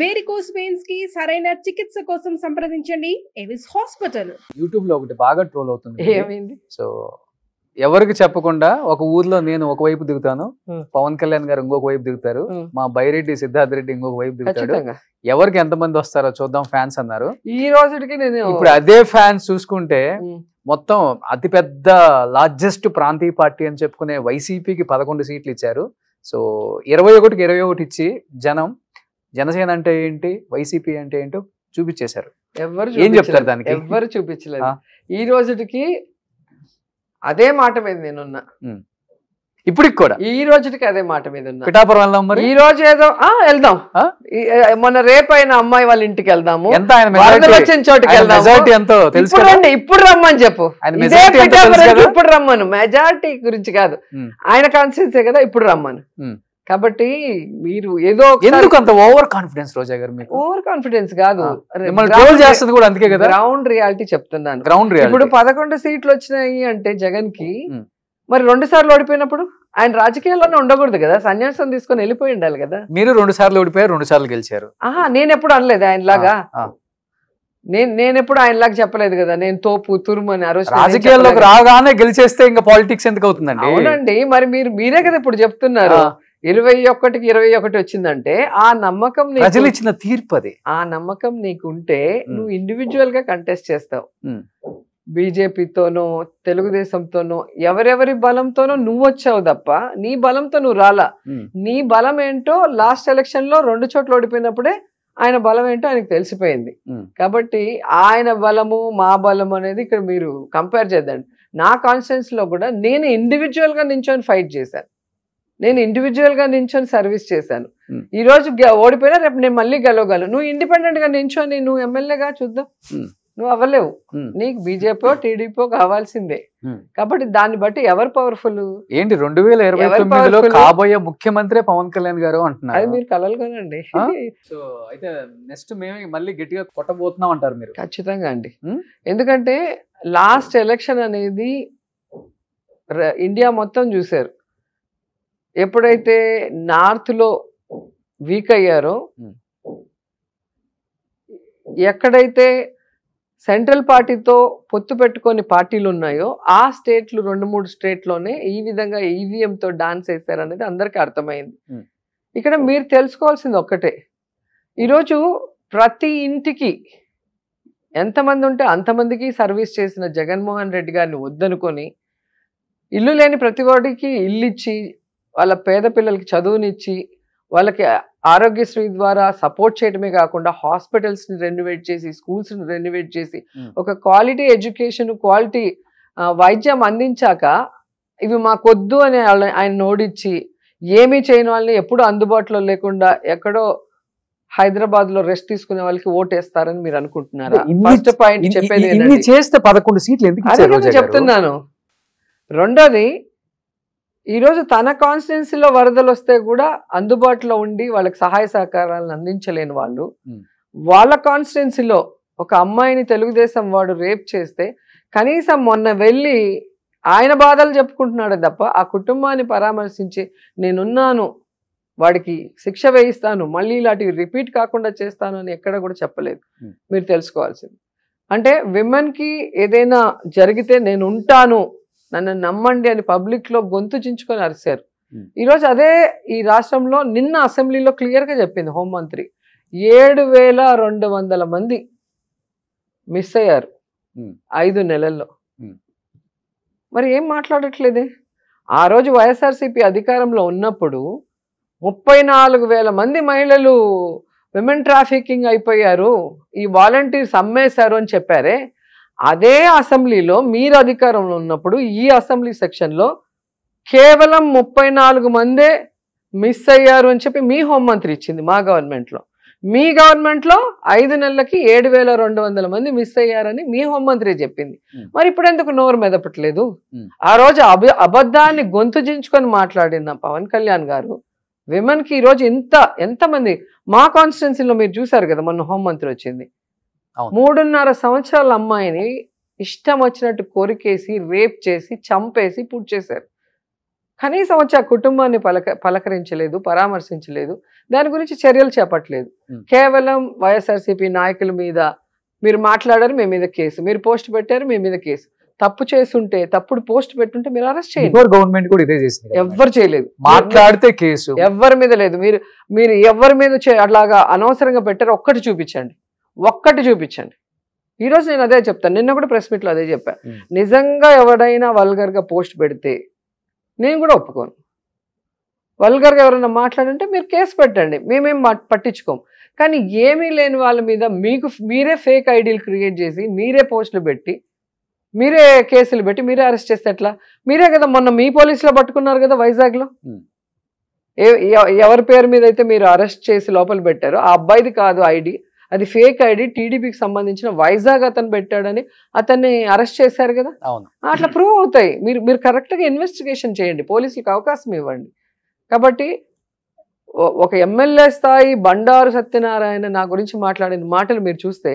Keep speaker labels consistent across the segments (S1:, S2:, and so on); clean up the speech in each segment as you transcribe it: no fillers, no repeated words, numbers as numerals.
S1: Varicose veins కి సరైన చికిత్స కోసం సంప్రదించండి ఎవిస్ హాస్పిటల్.
S2: యూట్యూబ్ లో ఒకటి బాగా ట్రోల్ అవుతుంది.
S3: ఏమైంది?
S2: సో ఎవరికి చెప్పకుండా ఒక ఊర్లో నేను ఒకవైపు దిగుతాను, పవన్ కళ్యాణ్ గారు ఇంకొక వైపు దిగుతారు, మా బైరెడ్డి సిద్ధార్థ్ రెడ్డి ఇంకొక వైపు దిగుతాడు. ఎవరికి ఎంతమంది వస్తారో చూద్దాం ఫ్యాన్స్ అన్నారు.
S3: ఈ రోజుకి నేను
S2: ఇప్పుడు అదే ఫ్యాన్స్ చూసుకుంటే మొత్తం అతిపెద్ద లార్జెస్ట్ ప్రాంతీయ పార్టీ అని చెప్పుకునే వైసీపీకి 11 సీట్లు ఇచ్చారు. సో 21కి 21 ఇచ్చి జనసేన అంటే ఏంటి, వైసీపీ అంటే ఏంటో చూపించేశారు. ఏం చెప్తారు దానికి?
S3: ఎవరు చూపించలేదు. ఈ రోజుకి అదే మాట మీద నేనున్నా.
S2: ఇప్పటికి కూడా
S3: ఈ రోజుకి అదే మాట మీద ఉన్నా.
S2: పిఠాపురం వెళ్దాం మరి.
S3: ఈ రోజు ఏదో వెళ్దాం, మొన్న రేపైన అమ్మాయి వాళ్ళ ఇంటికి వెళ్దాము,
S2: ఎంత
S3: వచ్చిన చోటుకి వెళ్దాం. ఇప్పుడు రమ్మని చెప్పు, ఇప్పుడు రమ్మను. మెజారిటీ గురించి కాదు, ఆయన కాన్స్టిట్యూన్సీ కదా, ఇప్పుడు రమ్మను. కాబట్టి మీరు ఏదో
S2: అంత ఓవర్ కాన్ఫిడెన్స్ రోజా గారు? మీకు ఓవర్
S3: కాన్ఫిడెన్స్ కాదు,
S2: చేస్తుంది కూడా అందుకే కదా.
S3: గ్రౌండ్ రియాలిటీ చెప్తున్నాను.
S2: గ్రౌండ్ రియాలిటీ
S3: ఇప్పుడు 11 సీట్లు వచ్చినాయి అంటే జగన్ కి, మరి 2 సార్లు ఓడిపోయినప్పుడు ఆయన రాజకీయాల్లోనే ఉండకూడదు కదా, సన్యాసం తీసుకొని వెళ్ళిపోయి ఉండాలి కదా.
S2: మీరు 2 సార్లు ఓడిపోయారు, 2 సార్లు గెలిచారు.
S3: నేను ఎప్పుడు అనలేదు ఆయనలాగా, నేను ఎప్పుడు ఆయనలాగా చెప్పలేదు కదా, నేను తోపు తురుము అని. ఆ రోజు
S2: రాజకీయాల్లోకి రాగానే గెలిచేస్తే ఇంకా పాలిటిక్స్ ఎందుకు అవుతుందండి?
S3: అవునండి, మరి మీరే కదా ఇప్పుడు చెప్తున్నారు 21కి 21 వచ్చిందంటే ఆ నమ్మకం
S2: ప్రజలు ఇచ్చిన తీర్పు అది.
S3: ఆ నమ్మకం నీకుంటే నువ్వు ఇండివిజువల్ గా కంటెస్ట్ చేస్తావు. బీజేపీతోనో తెలుగుదేశంతోనో ఎవరెవరి బలంతోనో నువ్వు వచ్చావు తప్ప నీ బలంతో నువ్వు రాలా. నీ బలం ఏంటో లాస్ట్ ఎలక్షన్ లో 2 చోట్ల ఓడిపోయినప్పుడే ఆయన బలం ఏంటో ఆయనకు తెలిసిపోయింది. కాబట్టి ఆయన బలము మా బలము అనేది ఇక్కడ మీరు కంపేర్ చేద్దండి. నా కాన్స్టిట్యున్సీ లో కూడా నేను ఇండివిజువల్ గా నించొని ఫైట్ చేశాను, నేను ఇండివిజువల్ గా నించొని సర్వీస్ చేశాను. ఈ రోజు ఓడిపోయినా రేపు నేను మళ్ళీ గెలవగలను. నువ్వు ఇండిపెండెంట్ గా నించొని నువ్వు ఎమ్మెల్యేగా చూద్దాం, నువ్వు అవ్వలేవు. నీకు బీజేపీ టీడీపీ కావాల్సిందే. కాబట్టి దాన్ని బట్టి ఎవరు పవర్ఫుల్
S2: ఏంటి 2029లో కాబోయే ముఖ్యమంత్రి పవన్ కళ్యాణ్ గారు అంటున్నారు.
S3: అది మీరు కలలుగానండి.
S2: సో అయితే నెక్స్ట్ మేమే మళ్ళీ గట్టిగా కొట్టబోతున్నాం అంటారు మీరు?
S3: ఖచ్చితంగా అండి. ఎందుకంటే లాస్ట్ ఎలక్షన్ అనేది ఇండియా మొత్తం చూశారు. ఎప్పుడైతే నార్త్ లో వీక్ అయ్యారో, ఎక్కడైతే సెంట్రల్ పార్టీతో పొత్తు పెట్టుకొని పార్టీలు ఉన్నాయో ఆ స్టేట్లు 2-3 స్టేట్లోనే ఈ విధంగా ఈవీఎంతో డాన్స్ వేశారు అనేది అందరికీ అర్థమైంది. ఇక్కడ మీరు తెలుసుకోవాల్సింది ఒక్కటే, ఈరోజు ప్రతి ఇంటికి ఎంతమంది ఉంటే అంతమందికి సర్వీస్ చేసిన జగన్మోహన్ రెడ్డి గారిని వద్దనుకొని ఇల్లు లేని ప్రతి వాడికి ఇల్లు ఇచ్చి, వాళ్ళ పేద పిల్లలకి చదువునిచ్చి, వాళ్ళకి ఆరోగ్యశ్రీ ద్వారా సపోర్ట్ చేయడమే కాకుండా హాస్పిటల్స్ని రెన్యువేట్ చేసి, స్కూల్స్ని రెన్యువేట్ చేసి, ఒక క్వాలిటీ ఎడ్యుకేషన్, క్వాలిటీ వైద్యం అందించాక ఇవి మాకొద్దు అని ఆయన నోడిచ్చి ఏమీ చేయని వాళ్ళని ఎప్పుడు అందుబాటులో లేకుండా ఎక్కడో హైదరాబాద్ లో రెస్ట్ తీసుకునే వాళ్ళకి ఓటేస్తారని మీరు అనుకుంటున్నారా? ఫస్ట్ పాయింట్ చెప్పేది
S2: చేస్తే 11 సీట్లు ఎందుకు
S3: చెప్తున్నాను. రెండోది, ఈరోజు తన కాన్స్టిట్యున్సీలో వరదలు వస్తే కూడా అందుబాటులో ఉండి వాళ్ళకి సహాయ సహకారాలను అందించలేని వాళ్ళు, వాళ్ళ కాన్స్టిట్యున్సీలో ఒక అమ్మాయిని తెలుగుదేశం వాడు రేప్ చేస్తే కనీసం మొన్న వెళ్ళి ఆయన బాధలు చెప్పుకుంటున్నాడు తప్ప ఆ కుటుంబాన్ని పరామర్శించి నేనున్నాను, వాడికి శిక్ష వేయిస్తాను, మళ్ళీ ఇలాంటివి రిపీట్ కాకుండా చేస్తాను అని ఎక్కడ కూడా చెప్పలేదు. మీరు తెలుసుకోవాల్సింది అంటే, విమెన్కి ఏదైనా జరిగితే నేను ఉంటాను, నన్ను నమ్మండి అని పబ్లిక్ లో గొంతు చించుకొని అరిశారు. ఈరోజు అదే ఈ రాష్ట్రంలో నిన్న అసెంబ్లీలో క్లియర్ గా చెప్పింది హోంమంత్రి, 7,200 మంది మిస్ అయ్యారు 5 నెలల్లో. మరి ఏం మాట్లాడట్లేదే? ఆ రోజు వైఎస్ఆర్సీపీ అధికారంలో ఉన్నప్పుడు 34,000 మంది మహిళలు విమెన్ ట్రాఫికింగ్ అయిపోయారు, ఈ వాలంటీర్స్ అమ్మేశారు అని చెప్పారే. అదే అసెంబ్లీలో మీరు అధికారంలో ఉన్నప్పుడు ఈ అసెంబ్లీ సెక్షన్లో కేవలం 34 మందే మిస్ అయ్యారు అని చెప్పి మీ హోంమంత్రి ఇచ్చింది మా గవర్నమెంట్లో. మీ గవర్నమెంట్లో 5 నెలలకి 7,200 మంది మిస్ అయ్యారని మీ హోంమంత్రి చెప్పింది. మరి ఇప్పుడు ఎందుకు నోరు మెదపట్లేదు? ఆ రోజు అబద్ధాన్ని గొంతు జించుకొని మాట్లాడిన పవన్ కళ్యాణ్ గారు విమెన్కి ఈరోజు ఎంతమంది మా కాన్స్టిట్యున్సీలో మీరు చూసారు కదా, మొన్న హోంమంత్రి వచ్చింది, 3.5 సంవత్సరాల అమ్మాయిని ఇష్టం వచ్చినట్టు కొరికేసి రేప్ చేసి చంపేసి పూర్తి చేశారు. కనీసం వచ్చి ఆ కుటుంబాన్ని పలకరించలేదు, పరామర్శించలేదు, దాని గురించి చర్యలు చేపట్టలేదు. కేవలం వైఎస్ఆర్సీపీ నాయకుల మీద మీరు మాట్లాడారు, మీ మీద కేసు, మీరు పోస్ట్ పెట్టారు, మీ మీద కేసు. తప్పు చేస్తుంటే, తప్పుడు పోస్ట్ పెట్టుంటే మీరు అరెస్ట్ చేయండి.
S2: గవర్నమెంట్ కూడా ఇదే చేసింది,
S3: ఎవ్వరు చేయలేదు.
S2: మాట్లాడితే కేసు
S3: ఎవరి మీద లేదు. మీరు ఎవరి మీద అట్లాగా అనవసరంగా పెట్టారు, ఒక్కటి చూపించండి. ఈ రోజు నేను అదే చెప్తాను, నిన్న కూడా ప్రెస్ మీట్ లో అదే చెప్పాను. నిజంగా ఎవరైనా వల్గర్ గా పోస్ట్ పెడితే నేను కూడా ఒప్పుకోను. వల్గర్ గా ఎవరైనా మాట్లాడంటే మీరు కేసు పెట్టండి, మేమేం పట్టించుకోం. కానీ ఏమీ లేని వాళ్ళ మీద మీరే ఫేక్ ఐడీలు క్రియేట్ చేసి, మీరే పోస్టులు పెట్టి, మీరే కేసులు పెట్టి, మీరే అరెస్ట్ చేస్తే ఎట్లా? మీరే కదా మొన్న మీ పోలీసులో పట్టుకున్నారు కదా వైజాగ్ లో. ఎవరి పేరు మీద అయితే మీరు అరెస్ట్ చేసి లోపల పెట్టారో ఆ అబ్బాయిది కాదు ఐడి, అది ఫేక్ ఐడి, టీడీపీకి సంబంధించిన వైజాగ్ అతను పెట్టాడని అతన్ని అరెస్ట్ చేశారు కదా. అట్లా ప్రూవ్ అవుతాయి. మీరు కరెక్ట్ గా ఇన్వెస్టిగేషన్ చేయండి, పోలీసులకు అవకాశం ఇవ్వండి. కాబట్టి ఒక ఎమ్మెల్యే స్థాయి బండారు సత్యనారాయణ నా గురించి మాట్లాడిన మాటలు మీరు చూస్తే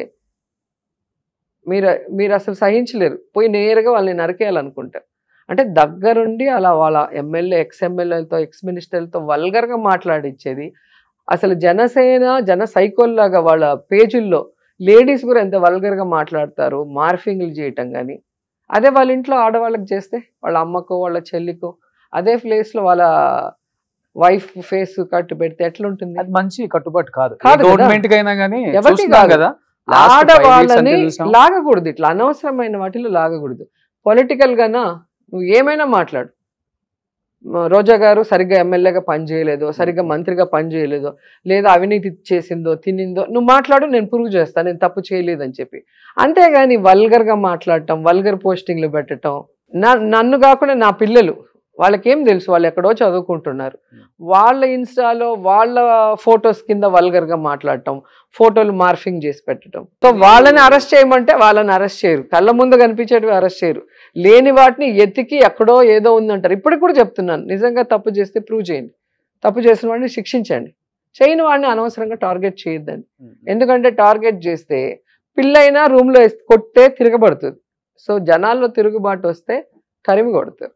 S3: మీరు అసలు సహించలేరు. పోయి నేరుగా వాళ్ళని నరికేయాలనుకుంటారు. అంటే దగ్గరుండి అలా వాళ్ళ ఎమ్మెల్యే, ఎక్స్ ఎమ్మెల్యేలతో, ఎక్స్ మినిస్టర్లతో వల్గర్గా మాట్లాడిచ్చేది. అసలు జన సైకోల్లాగా వాళ్ళ పేజీల్లో లేడీస్ కూడా ఎంత వల్గర్గా మాట్లాడతారు, మార్ఫింగ్లు చేయటం. కానీ అదే వాళ్ళ ఇంట్లో ఆడవాళ్ళకి చేస్తే, వాళ్ళ అమ్మకో వాళ్ళ చెల్లికో అదే ప్లేస్లో వాళ్ళ వైఫ్ ఫేస్ కట్టు పెడితే ఎట్లుంటుంది?
S2: అది మంచి కట్టుబాటు కాదు.
S3: గవర్నమెంట్
S2: కైనా కానీ
S3: ఎవరికి కదా, ఆడవాళ్ళని లాగకూడదు, ఇట్లా అనవసరమైన వాటిలో లాగకూడదు. పొలిటికల్ గానా నువ్వు ఏమైనా మాట్లాడు. రోజా గారు సరిగ్గా ఎమ్మెల్యేగా పనిచేయలేదో, సరిగ్గా మంత్రిగా పనిచేయలేదో, లేదా అవినీతి చేసిందో, తినిందో నువ్వు మాట్లాడు, నేను ప్రూవ్ చేస్తాను నేను తప్పు చేయలేదని చెప్పి. అంతేగాని వల్గర్గా మాట్లాడటం, వల్గర్ పోస్టింగ్లు పెట్టడం, నన్ను కాకుండా నా పిల్లలు వాళ్ళకేం తెలుసు, వాళ్ళు ఎక్కడో చదువుకుంటున్నారు, వాళ్ళ ఇన్స్టాలో వాళ్ళ ఫొటోస్ కింద వల్గర్గా మాట్లాడటం, ఫోటోలు మార్ఫింగ్ చేసి పెట్టడం. సో వాళ్ళని అరెస్ట్ చేయమంటే వాళ్ళని అరెస్ట్ చేయరు, కళ్ళ ముందు కనిపించేటివి అరెస్ట్ చేయరు, లేని వాటిని ఎత్తికి ఎక్కడో ఏదో ఉందంటారు. ఇప్పటికి కూడా చెప్తున్నాను, నిజంగా తప్పు చేస్తే ప్రూవ్ చేయండి, తప్పు చేసిన వాడిని శిక్షించండి, చేయని వాడిని అనవసరంగా టార్గెట్ చేయొద్దండి. ఎందుకంటే టార్గెట్ చేస్తే పిల్లైనా రూమ్లో కొట్టే తిరగబడుతుంది. సో జనాల్లో తిరుగుబాటు వస్తే తరిమి కొడతారు.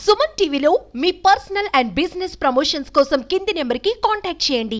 S4: సుమన్ టీవీలో మీ పర్సనల్ అండ్ బిజినెస్ ప్రమోషన్స్ కోసం కింది నెంబర్కి కాంటాక్ట్ చేయండి.